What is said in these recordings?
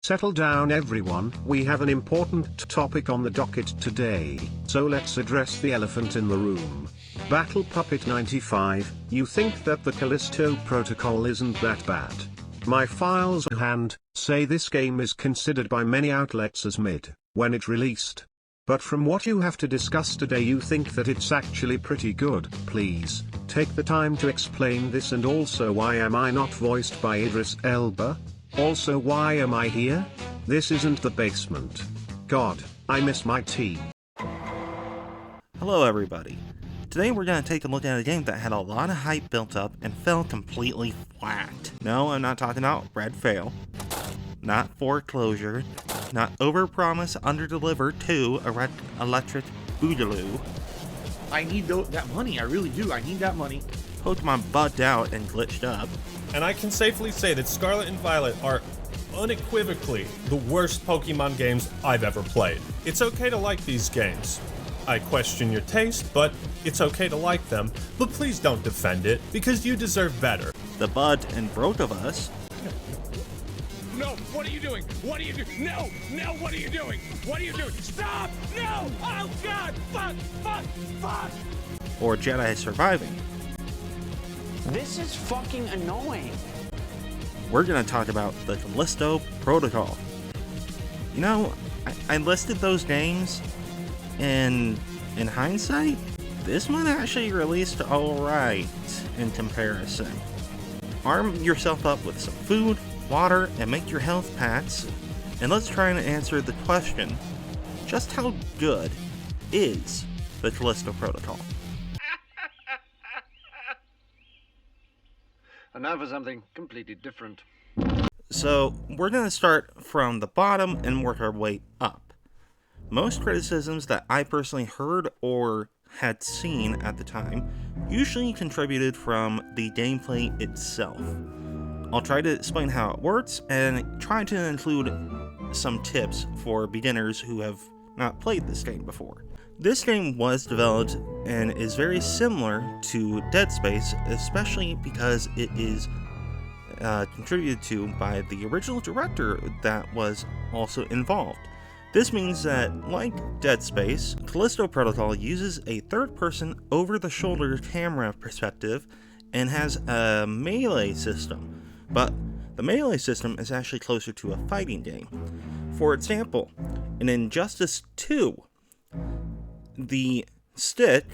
Settle down everyone, we have an important topic on the docket today, so let's address the elephant in the room. Battle Puppet 95, you think that the Callisto protocol isn't that bad? My files on hand say this game is considered by many outlets as mid, when it released. But from what you have to discuss today you think that it's actually pretty good. Please, take the time to explain this, and also why am I not voiced by Idris Elba? Also, why am I here? This isn't the basement. God, I miss my tea. Hello everybody. Today we're going to take a look at a game that had a lot of hype built up and fell completely flat. No, I'm not talking about Red Fail, not Foreclosure, not Overpromise Underdeliver 2 Electric Boogaloo. I need that money, I really do, I need that money. Pokemon bugged out and glitched up. And I can safely say that Scarlet and Violet are unequivocally the worst Pokemon games I've ever played. It's okay to like these games. I question your taste, but it's okay to like them. But please don't defend it, because you deserve better. The Bud and Broke of Us. No, what are you doing? What are you doing? No, what are you doing? What are you doing? Stop! No! Oh God! Fuck! Or Jedi Surviving. This is fucking annoying. We're going to talk about the Callisto Protocol. You know, I listed those games, and in hindsight, this one actually released alright in comparison. Arm yourself up with some food, water, and make your health packs, and let's try and answer the question, just how good is the Callisto Protocol? And now for something completely different. So, we're going to start from the bottom and work our way up. Most criticisms that I personally heard or had seen at the time usually contributed from the gameplay itself. I'll try to explain how it works and try to include some tips for beginners who have not played this game before. This game was developed and is very similar to Dead Space, especially because it is contributed to by the original director that was also involved. This means that, like Dead Space, Callisto Protocol uses a third-person over-the-shoulder camera perspective and has a melee system, but the melee system is actually closer to a fighting game. For example, in Injustice 2, the stick,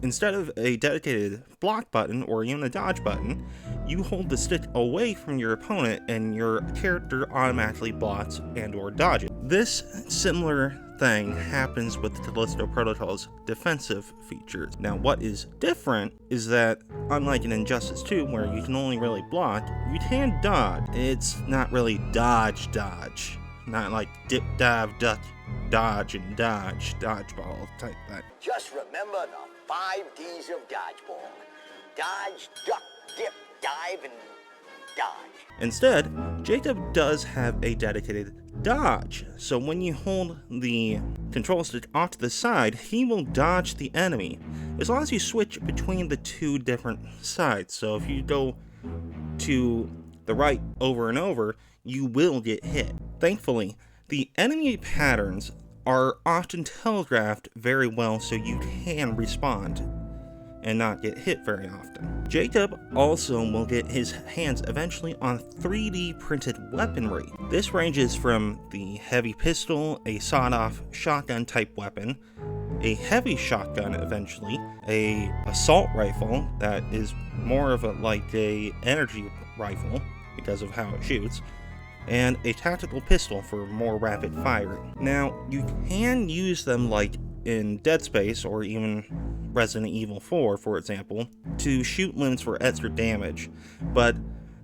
instead of a dedicated block button or even a dodge button, you hold the stick away from your opponent and your character automatically blocks and or dodges. This similar thing happens with Callisto Protocol's defensive features. Now what is different is that, unlike in Injustice 2 where you can only really block, you can dodge. It's not really dodge, not like dip, dive, duck, dodge and dodgeball type thing. Just remember the 5 D's of dodgeball. Dodge, duck, dip, dive, and dodge. Instead, Jacob does have a dedicated dodge, so when you hold the control stick off to the side, he will dodge the enemy, as long as you switch between the two different sides. So if you go to the right over and over, you will get hit. Thankfully, the enemy patterns are often telegraphed very well so you can respond and not get hit very often. Jacob also will get his hands eventually on 3D printed weaponry. This ranges from the heavy pistol, a sawed-off shotgun type weapon, a heavy shotgun eventually, a assault rifle that is more of a energy rifle because of how it shoots, and a tactical pistol for more rapid firing. Now, you can use them like in Dead Space or even Resident Evil 4, for example, to shoot limbs for extra damage, but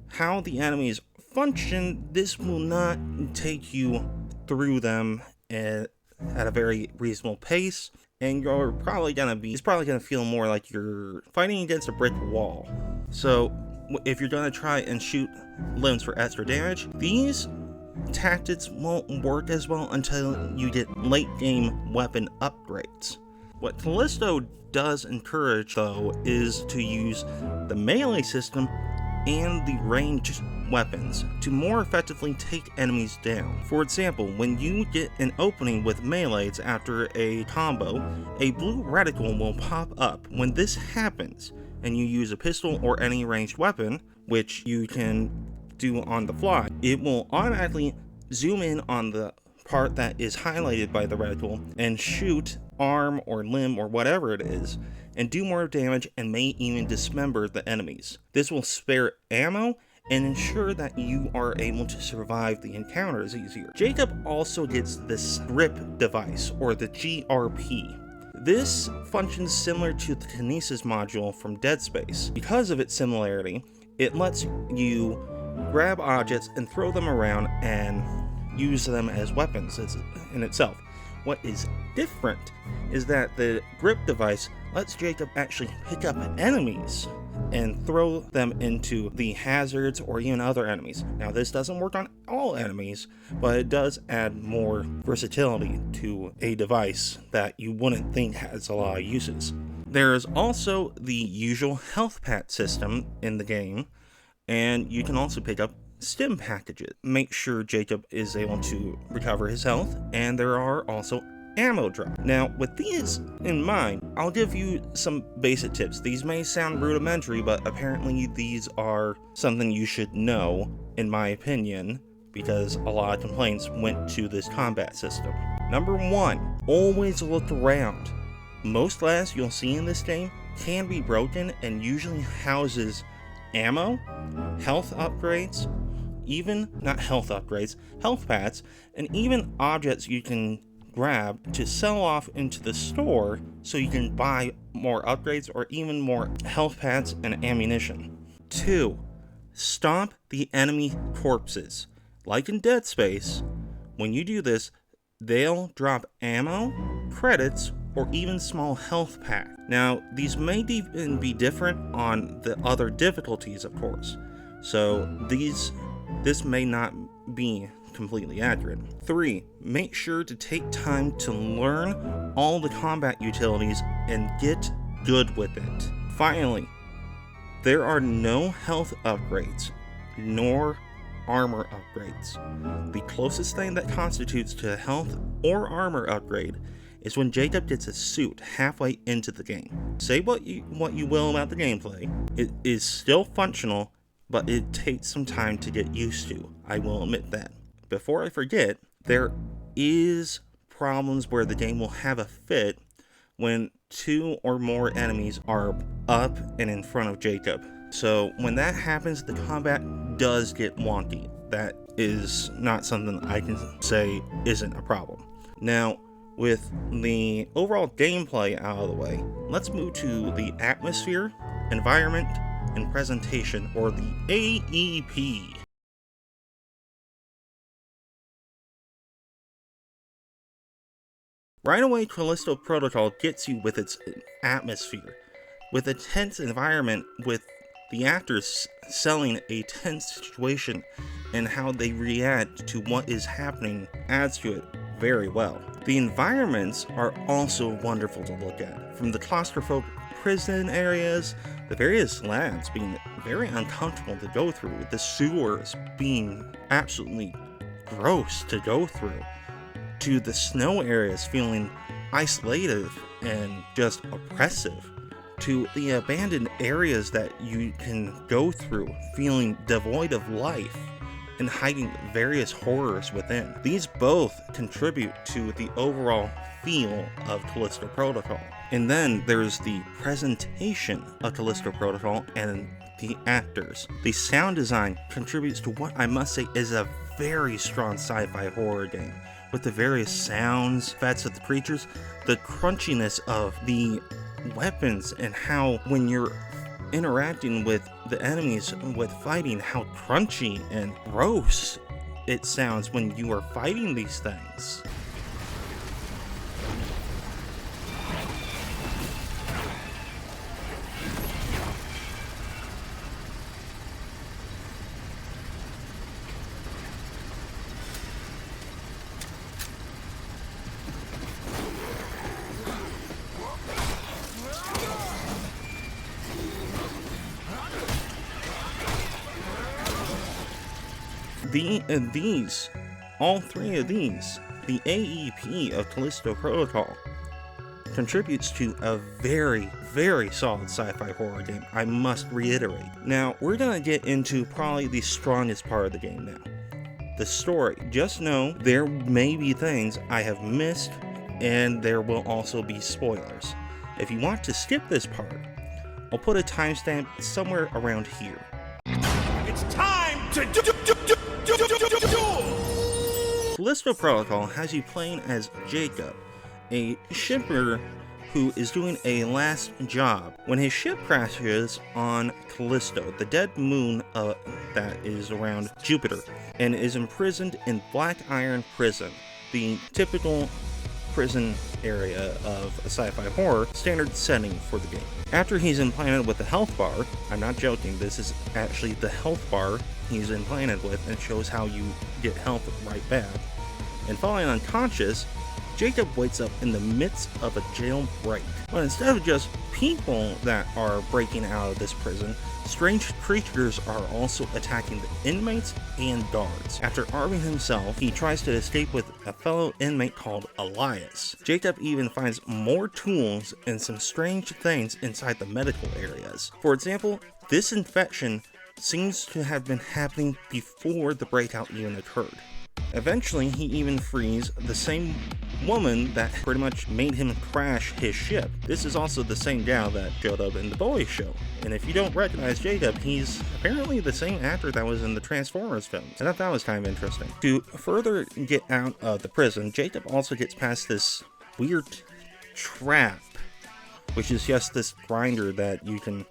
how the enemies function, this will not take you through them at a very reasonable pace, and it's probably gonna feel more like you're fighting against a brick wall. So if you're gonna try and shoot limbs for extra damage, these tactics won't work as well until you get late game weapon upgrades. What Callisto does encourage though is to use the melee system and the ranged weapons to more effectively take enemies down. For example, when you get an opening with melees after a combo, a blue reticle will pop up. When this happens, and you use a pistol or any ranged weapon, which you can do on the fly, it will automatically zoom in on the part that is highlighted by the reticle and shoot arm or limb or whatever it is, and do more damage and may even dismember the enemies. This will spare ammo and ensure that you are able to survive the encounters easier. Jacob also gets this grip device, or the GRP. This functions similar to the Kinesis module from Dead Space. Because of its similarity, it lets you grab objects and throw them around and use them as weapons in itself. What is different is that the grip device lets Jacob actually pick up enemies and throw them into the hazards or even other enemies. Now, this doesn't work on all enemies, but it does add more versatility to a device that you wouldn't think has a lot of uses. There is also the usual health pack system in the game, and you can also pick up stim packages. Make sure Jacob is able to recover his health, and there are also ammo drops. Now, with these in mind, I'll give you some basic tips. These may sound rudimentary, but apparently these are something you should know, in my opinion, because a lot of complaints went to this combat system. Number 1, always look around. Most glass you'll see in this game can be broken and usually houses ammo, health upgrades, health pads, and even objects you can grab to sell off into the store so you can buy more upgrades or even more health pads and ammunition. 2. Stomp the enemy corpses. Like in Dead Space, when you do this, they'll drop ammo, credits, or even small health pack. Now, these may even be different on the other difficulties, of course, so this may not be completely accurate. 3. Make sure to take time to learn all the combat utilities and get good with it. Finally, there are no health upgrades, nor armor upgrades. The closest thing that constitutes to a health or armor upgrade is when Jacob gets a suit halfway into the game. Say what you will about the gameplay, it is still functional, but it takes some time to get used to. I will admit that. Before I forget, there is problems where the game will have a fit when 2 or more enemies are up and in front of Jacob. So when that happens, the combat does get wonky. That is not something I can say isn't a problem. Now, with the overall gameplay out of the way, let's move to the atmosphere, environment, and presentation, or the AEP. Right away, Callisto Protocol gets you with its atmosphere, with a tense environment, with the actors selling a tense situation, and how they react to what is happening adds to it very well. The environments are also wonderful to look at, from the claustrophobic prison areas, the various labs being very uncomfortable to go through, the sewers being absolutely gross to go through, to the snow areas feeling isolative and just oppressive, to the abandoned areas that you can go through feeling devoid of life and hiding various horrors within. These both contribute to the overall feel of Callisto Protocol. And then there's the presentation of Callisto Protocol and the actors. The sound design contributes to what I must say is a very strong sci-fi horror game, with the various sounds, effects of the creatures, the crunchiness of the weapons, and how when you're interacting with the enemies with fighting, how crunchy and gross it sounds when you are fighting these things. all three of these, the AEP of Callisto Protocol, contributes to a very, very solid sci-fi horror game, I must reiterate. Now, we're gonna get into probably the strongest part of the game now. The story. Just know there may be things I have missed, and there will also be spoilers. If you want to skip this part, I'll put a timestamp somewhere around here. It's time to Callisto Protocol has you playing as Jacob, a shipper who is doing a last job when his ship crashes on Callisto, the dead moon that is around Jupiter, and is imprisoned in Black Iron Prison, the typical prison area of a sci-fi horror standard setting for the game. After he's implanted with the health bar, I'm not joking, this is actually the health bar he's implanted with and shows how you get health right back, and falling unconscious, Jacob wakes up in the midst of a jailbreak. But instead of just people that are breaking out of this prison, strange creatures are also attacking the inmates and guards. After arming himself, he tries to escape with a fellow inmate called Elias. Jacob even finds more tools and some strange things inside the medical areas. For example, this infection seems to have been happening before the breakout even occurred. Eventually, he even frees the same woman that pretty much made him crash his ship. This is also the same gal that showed up in the Boys show. And if you don't recognize Jacob, he's apparently the same actor that was in the Transformers films. I thought that was kind of interesting. To further get out of the prison, Jacob also gets past this weird trap, which is just this grinder that you can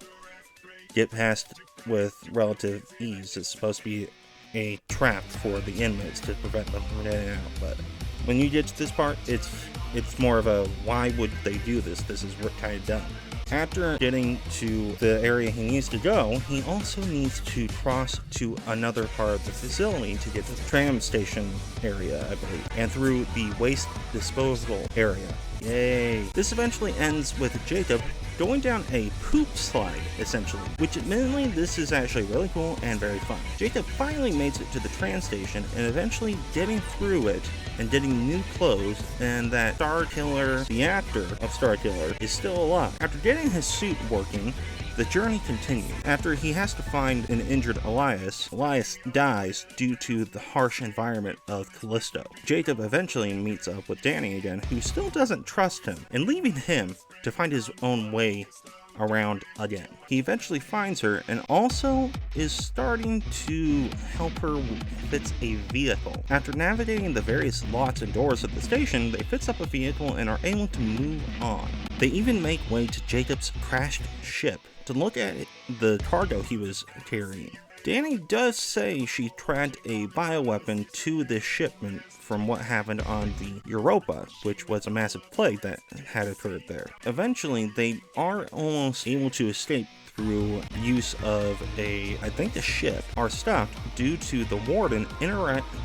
get past with relative ease. It's supposed to be a trap for the inmates to prevent them from getting out, but when you get to this part, it's more of a why would they do this? This is kind of dumb. After getting to the area he needs to go, he also needs to cross to another part of the facility to get to the tram station area, I believe, and through the waste disposal area. Yay! This eventually ends with Jacob going down a poop slide, essentially, which admittedly this is actually really cool and very fun. Jacob finally makes it to the train station and eventually getting through it and getting new clothes, and that Starkiller, the actor of Starkiller, is still alive. After getting his suit working, the journey continues. After he has to find an injured Elias dies due to the harsh environment of Callisto. Jacob eventually meets up with Danny again, who still doesn't trust him, and leaving him to find his own way around again. He eventually finds her and also is starting to help her fix a vehicle. After navigating the various locks and doors of the station, they fix up a vehicle and are able to move on. They even make way to Jacob's crashed ship to look at the cargo he was carrying. Danny does say she tracked a bioweapon to this shipment from what happened on the Europa, which was a massive plague that had occurred there. Eventually, they are almost able to escape through use of a ship, are stopped due to the warden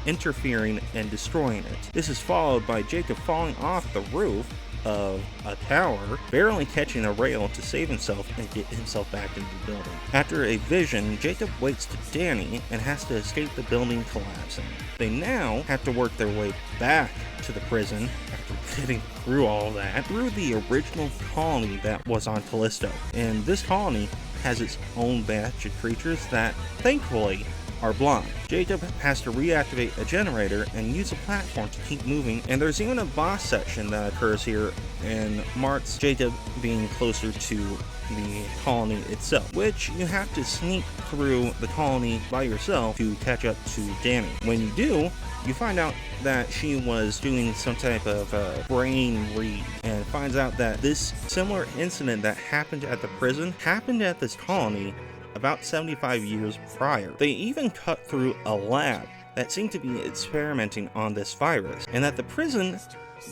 interfering and destroying it. This is followed by Jacob falling off the roof of a tower, barely catching a rail to save himself and get himself back into the building. After a vision, Jacob wakes to Danny and has to escape the building collapsing. They now have to work their way back to the prison after getting through all that, through the original colony that was on Callisto. And this colony has its own batch of creatures that, thankfully, are blind. Jacob has to reactivate a generator and use a platform to keep moving, and there's even a boss section that occurs here and marks Jacob being closer to the colony itself, which you have to sneak through the colony by yourself to catch up to Danny. When you do, you find out that she was doing some type of brain read and finds out that this similar incident that happened at the prison happened at this colony about 75 years prior. They even cut through a lab that seemed to be experimenting on this virus, and that the prison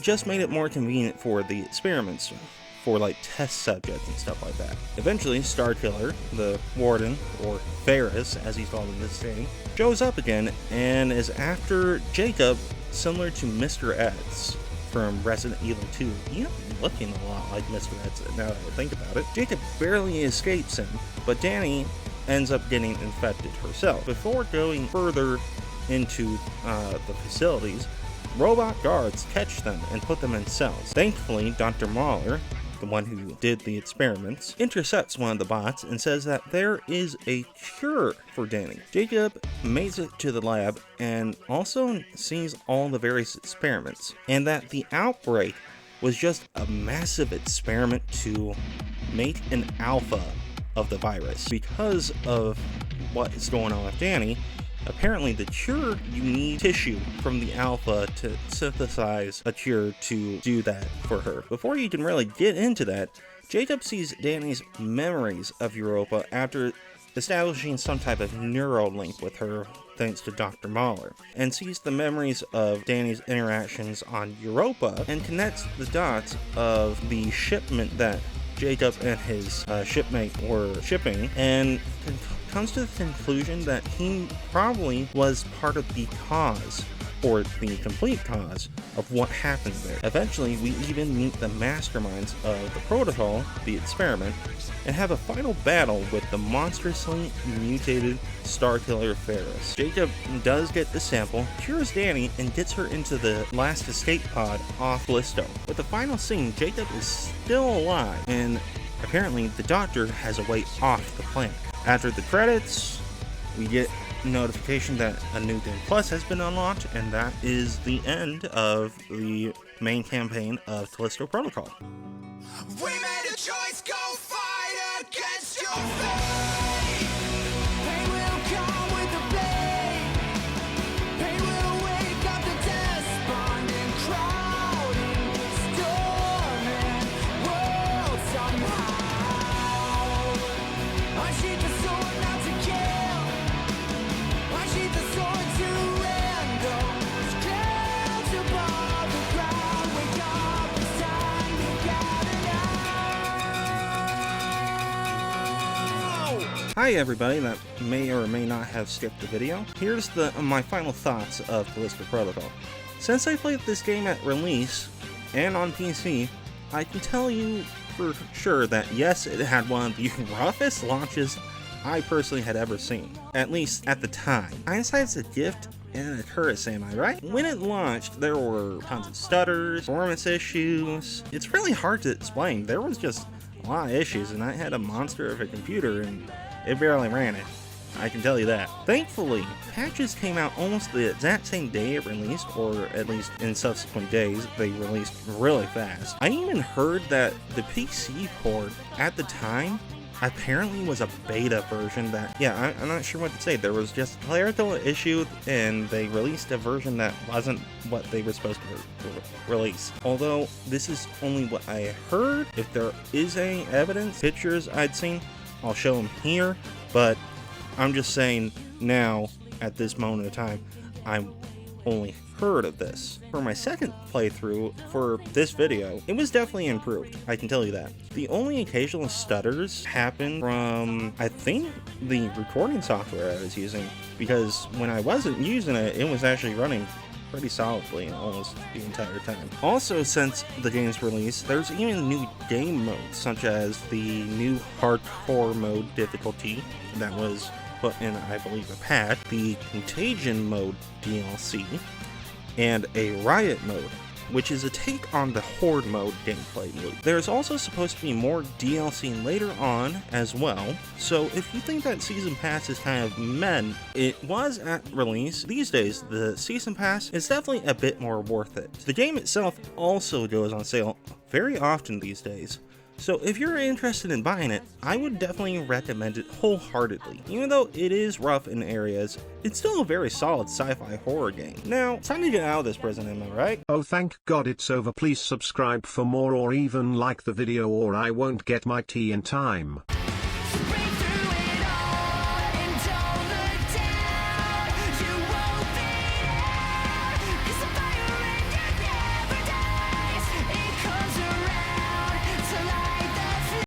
just made it more convenient for the experiments, for like test subjects and stuff like that. Eventually, Starkiller, the warden, or Ferris as he's called in this game, shows up again and is after Jacob, similar to Mr. X from Resident Evil 2. You know, looking a lot like Mr. X now that I think about it. Jacob barely escapes him, but Danny ends up getting infected herself. Before going further into the facilities, robot guards catch them and put them in cells. Thankfully, Dr. Mahler, the one who did the experiments, intercepts one of the bots and says that there is a cure for Danny. Jacob makes it to the lab and also sees all the various experiments, and that the outbreak was just a massive experiment to make an alpha of the virus. Because of what is going on with Danny, apparently the cure, you need tissue from the alpha to synthesize a cure to do that for her. Before you can really get into that, Jacob sees Danny's memories of Europa after establishing some type of neural link with her thanks to Dr. Mahler, and sees the memories of Danny's interactions on Europa and connects the dots of the shipment that Jacob and his shipmate were shipping, and comes to the conclusion that he probably was part of the cause, or the complete cause, of what happened there. Eventually, we even meet the masterminds of the protocol, the experiment, and have a final battle with the monstrously mutated Starkiller Ferris. Jacob does get the sample, cures Danny, and gets her into the last escape pod off Callisto. With the final scene, Jacob is still alive, and apparently the doctor has a way off the planet. After the credits, we get notification that a new Game Plus has been unlocked, and that is the end of the main campaign of Callisto Protocol. We made a choice, go fight against your fate. Pain will come with the blade. Pain will wake up the despondent, crowding, storming world somehow. Unsheath the sword not to kill. Unsheath the sword to random. Clouds above the ground. Wake up, it's time to gather now. Hi everybody that may or may not have skipped the video. Here's my final thoughts of Callisto Protocol. Since I played this game at release and on PC, I can tell you for sure that yes, it had one of the roughest launches I personally had ever seen, at least at the time. Hindsight's a gift and a curse, am I right? When it launched, there were tons of stutters, performance issues. It's really hard to explain. There was just a lot of issues, and I had a monster of a computer and it barely ran it. I can tell you that. Thankfully, patches came out almost the exact same day it released, or at least in subsequent days, they released really fast. I even heard that the PC port at the time apparently was a beta version that, yeah, I'm not sure what to say. There was just a clerical issue and they released a version that wasn't what they were supposed to release. Although this is only what I heard. If there is any evidence, pictures I'd seen, I'll show them here, but I'm just saying now, at this moment in time, I'm only heard of this. For my second playthrough for this video, it was definitely improved, I can tell you that. The only occasional stutters happened from, I think, the recording software I was using, because when I wasn't using it, it was actually running pretty solidly almost the entire time. Also, since the game's release, there's even new game modes, such as the new hardcore mode difficulty that was put in, I believe, a patch, the Contagion mode DLC, and a Riot mode, which is a take on the Horde mode gameplay loop. There's also supposed to be more DLC later on as well, so if you think that Season Pass is kind of meh, it was at release. These days, the Season Pass is definitely a bit more worth it. The game itself also goes on sale very often these days, so if you're interested in buying it, I would definitely recommend it wholeheartedly. Even though it is rough in areas, it's still a very solid sci-fi horror game. Now, time to get out of this prison, am I right? Oh, thank God it's over. Please subscribe for more, or even like the video, or I won't get my tea in time.